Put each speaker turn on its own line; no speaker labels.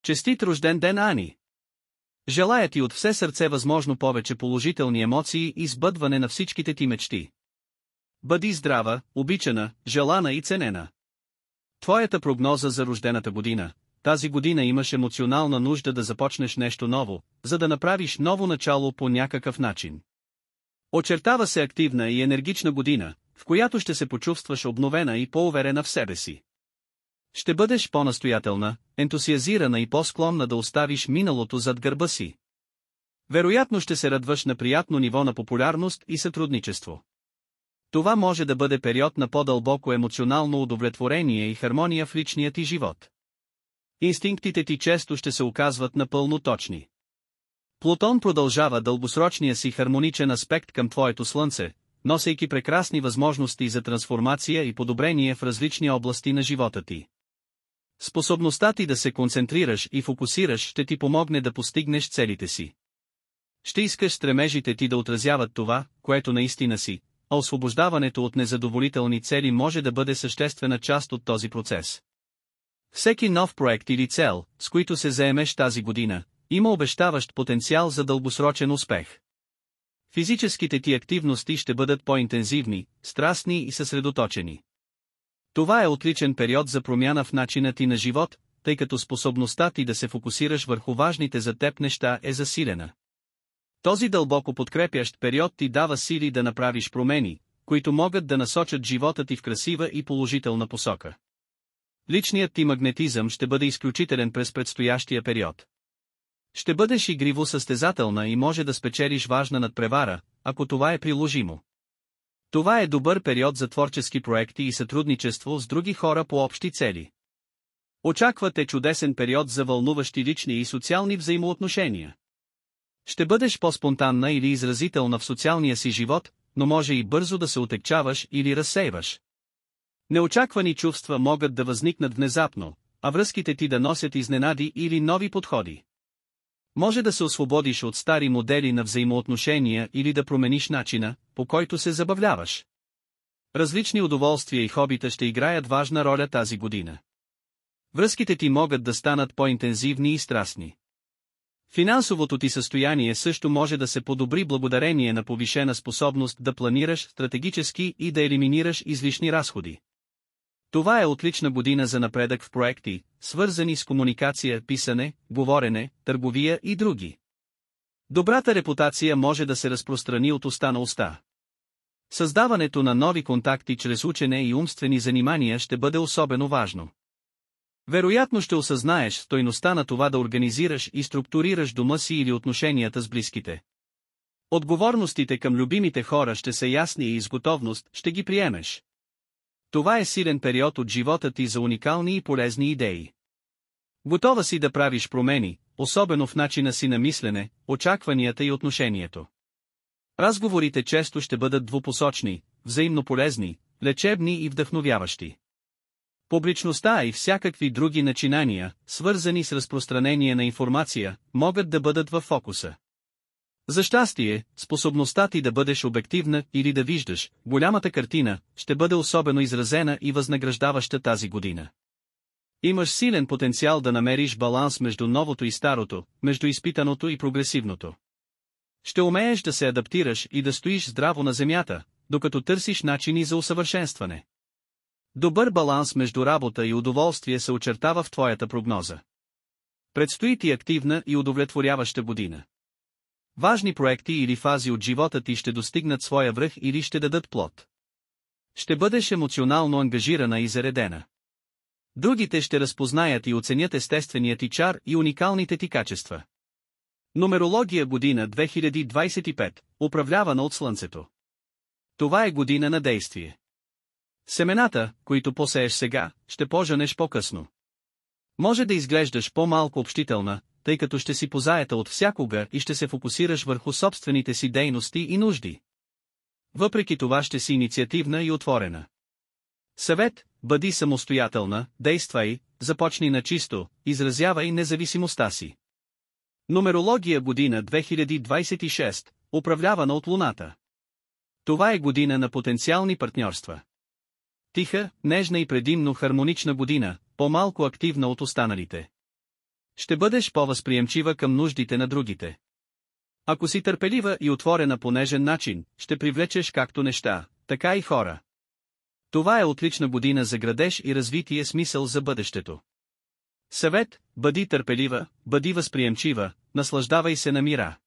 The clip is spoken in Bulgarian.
Честит рожден ден, Ани! Желая ти от все сърце възможно повече положителни емоции и сбъдване на всичките ти мечти. Бъди здрава, обичана, желана и ценена. Твоята прогноза за рождената година. Тази година имаш емоционална нужда да започнеш нещо ново, за да направиш ново начало по някакъв начин. Очертава се активна и енергична година, в която ще се почувстваш обновена и по-уверена в себе си. Ще бъдеш по-настоятелна, ентусиазирана и по-склонна да оставиш миналото зад гърба си. Вероятно ще се радваш на приятно ниво на популярност и сътрудничество. Това може да бъде период на по-дълбоко емоционално удовлетворение и хармония в личния ти живот. Инстинктите ти често ще се оказват напълно точни. Плутон продължава дългосрочния си хармоничен аспект към твоето Слънце, носейки прекрасни възможности за трансформация и подобрение в различни области на живота ти. Способността ти да се концентрираш и фокусираш ще ти помогне да постигнеш целите си. Ще искаш стремежите ти да отразяват това, което наистина си, а освобождаването от незадоволителни цели може да бъде съществена част от този процес. Всеки нов проект или цел, с които се заемеш тази година, има обещаващ потенциал за дългосрочен успех. Физическите ти активности ще бъдат по-интензивни, страстни и съсредоточени. Това е отличен период за промяна в начина ти на живот, тъй като способността ти да се фокусираш върху важните за теб неща е засилена. Този дълбоко подкрепящ период ти дава сили да направиш промени, които могат да насочат живота ти в красива и положителна посока. Личният ти магнетизъм ще бъде изключителен през предстоящия период. Ще бъдеш игриво състезателна и може да спечелиш важна надпревара, ако това е приложимо. Това е добър период за творчески проекти и сътрудничество с други хора по общи цели. Очаквате чудесен период за вълнуващи лични и социални взаимоотношения. Ще бъдеш по-спонтанна или изразителна в социалния си живот, но може и бързо да се отекчаваш или разсейваш. Неочаквани чувства могат да възникнат внезапно, а връзките ти да носят изненади или нови подходи. Може да се освободиш от стари модели на взаимоотношения или да промениш начина, по който се забавляваш. Различни удоволствия и хобита ще играят важна роля тази година. Връзките ти могат да станат по-интензивни и страстни. Финансовото ти състояние също може да се подобри благодарение на повишена способност да планираш стратегически и да елиминираш излишни разходи. Това е отлична година за напредък в проекти, свързани с комуникация, писане, говорене, търговия и други. Добрата репутация може да се разпространи от уста на уста. Създаването на нови контакти чрез учене и умствени занимания ще бъде особено важно. Вероятно ще осъзнаеш стойността на това да организираш и структурираш дома си или отношенията с близките. Отговорностите към любимите хора ще са ясни и с готовност ще ги приемеш. Това е силен период от живота ти за уникални и полезни идеи. Готова си да правиш промени, особено в начина си на мислене, очакванията и отношението. Разговорите често ще бъдат двупосочни, взаимно полезни, лечебни и вдъхновяващи. Публичността и всякакви други начинания, свързани с разпространение на информация, могат да бъдат във фокуса. За щастие, способността ти да бъдеш обективна или да виждаш голямата картина, ще бъде особено изразена и възнаграждаваща тази година. Имаш силен потенциал да намериш баланс между новото и старото, между изпитаното и прогресивното. Ще умееш да се адаптираш и да стоиш здраво на земята, докато търсиш начини за усъвършенстване. Добър баланс между работа и удоволствие се очертава в твоята прогноза. Предстои ти активна и удовлетворяваща година. Важни проекти или фази от живота ти ще достигнат своя връх или ще дадат плод. Ще бъдеш емоционално ангажирана и заредена. Другите ще разпознаят и оценят естествения ти чар и уникалните ти качества. Нумерология година 2025, управлявана от Слънцето. Това е година на действие. Семената, които посееш сега, ще поженеш по-късно. Може да изглеждаш по-малко общителна, тъй като ще си позаета от всякога и ще се фокусираш върху собствените си дейности и нужди. Въпреки това ще си инициативна и отворена. Съвет: бъди самостоятелна, действай, започни на чисто, изразявай независимостта си. Нумерология година 2026, управлявана от Луната. Това е година на потенциални партньорства. Тиха, нежна и предимно хармонична година, по-малко активна от останалите. Ще бъдеш по-възприемчива към нуждите на другите. Ако си търпелива и отворена по нежен начин, ще привлечеш както неща, така и хора. Това е отлична година за градеж и развитие смисъл за бъдещето. Съвет: бъди търпелива, бъди възприемчива, наслаждавай се на мира.